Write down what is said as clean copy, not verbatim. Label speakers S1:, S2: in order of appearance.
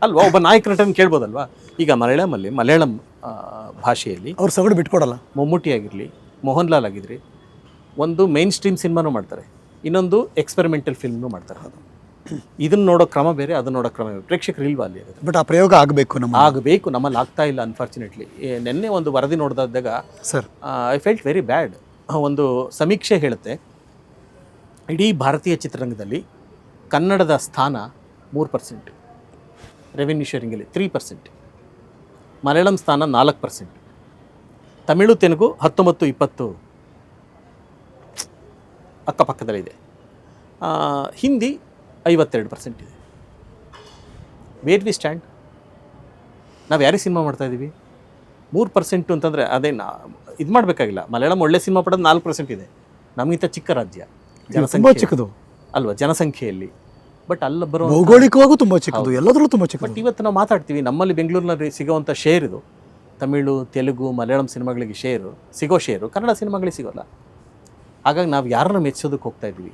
S1: ಅಲ್ವಾ? ಒಬ್ಬ ನಾಯಕ ನಟನ ಕೇಳ್ಬೋದಲ್ವಾ? ಈಗ ಮಲಯಾಳಂ ಭಾಷೆಯಲ್ಲಿ
S2: ಅವ್ರು ಸಗಡು ಬಿಟ್ಕೊಡಲ್ಲ.
S1: ಮಮ್ಮೂಟಿ ಆಗಿರಲಿ, ಮೋಹನ್ ಲಾಲ್ ಆಗಿದ್ರಿ, ಒಂದು ಮೈನ್ ಸ್ಟ್ರೀಮ್ ಸಿನಿಮಾನೂ ಮಾಡ್ತಾರೆ, ಇನ್ನೊಂದು ಎಕ್ಸ್ಪೆರಿಮೆಂಟಲ್ ಫಿಲ್ಮ್ನೂ ಮಾಡ್ತಾರೆ. ಇದನ್ನು ನೋಡೋ ಕ್ರಮ ಬೇರೆ, ಅದನ್ನು ನೋಡೋ ಕ್ರಮ ಬೇರೆ. ಪ್ರೇಕ್ಷಕರು ಇಲ್ವಾ ಅಲ್ಲಿ?
S2: ಬಟ್ ಆ ಪ್ರಯೋಗ ಆಗಬೇಕು
S1: ಆಗಬೇಕು, ನಮ್ಮಲ್ಲಿ ಆಗ್ತಾ ಇಲ್ಲ ಅನ್ಫಾರ್ಚುನೇಟ್ಲಿ. ನಿನ್ನೆ ಒಂದು ವರದಿ ನೋಡಿದಾಗ
S2: sir,
S1: I felt very bad. ಒಂದು ಸಮೀಕ್ಷೆ ಹೇಳುತ್ತೆ, ಇಡೀ ಭಾರತೀಯ ಚಿತ್ರರಂಗದಲ್ಲಿ ಕನ್ನಡದ ಸ್ಥಾನ 3%, ರೆವಿನ್ಯೂ ಶೇರಿಂಗಲ್ಲಿ 3%, ಮಲಯಾಳಂ ಸ್ಥಾನ 4%, ತಮಿಳು ತೆಲುಗು 19-20 ಅಕ್ಕಪಕ್ಕದಲ್ಲಿದೆ, ಹಿಂದಿ 52% ಇದೆ. Where we stand? ನಾವು ಯಾರಿಗೆ ಸಿನಿಮಾ ಮಾಡ್ತಾಯಿದ್ದೀವಿ? 3% ಅಂತಂದರೆ ಅದೇನು ಇದು ಮಾಡಬೇಕಾಗಿಲ್ಲ. ಮಲಯಾಳಂ ಒಳ್ಳೆ ಸಿನಿಮಾ ಪಡೋದು 4% ಇದೆ. ನಮಗಿಂತ ಚಿಕ್ಕ ರಾಜ್ಯ,
S2: ತುಂಬ ಚಿಕ್ಕದು
S1: ಅಲ್ವಾ ಜನಸಂಖ್ಯೆಯಲ್ಲಿ. ಬಟ್ ಅಲ್ಲ ಬರೋ
S2: ಭೌಗೋಳಿಕವಾಗೂ ತುಂಬ ಚಿಕ್ಕದು, ಎಲ್ಲದರಲ್ಲೂ ತುಂಬ ಚಿಕ್ಕದು.
S1: ಬಟ್ ಇವತ್ತು ನಾವು ಮಾತಾಡ್ತೀವಿ, ನಮ್ಮಲ್ಲಿ ಬೆಂಗಳೂರಿನಲ್ಲಿ ಸಿಗೋವಂಥ ಶೇರ್ ಇದು. ತಮಿಳು ತೆಲುಗು ಮಲಯಾಳಂ ಸಿನಿಮಾಗಳಿಗೆ ಸಿಗೋ ಶೇರು ಕನ್ನಡ ಸಿನಿಮಾಗಳಿಗೆ ಸಿಗೋಲ್ಲ. ಹಾಗಾಗಿ ನಾವು ಯಾರನ್ನ ಮೆಚ್ಚೋದಕ್ಕೆ ಹೋಗ್ತಾ ಇದ್ವಿ?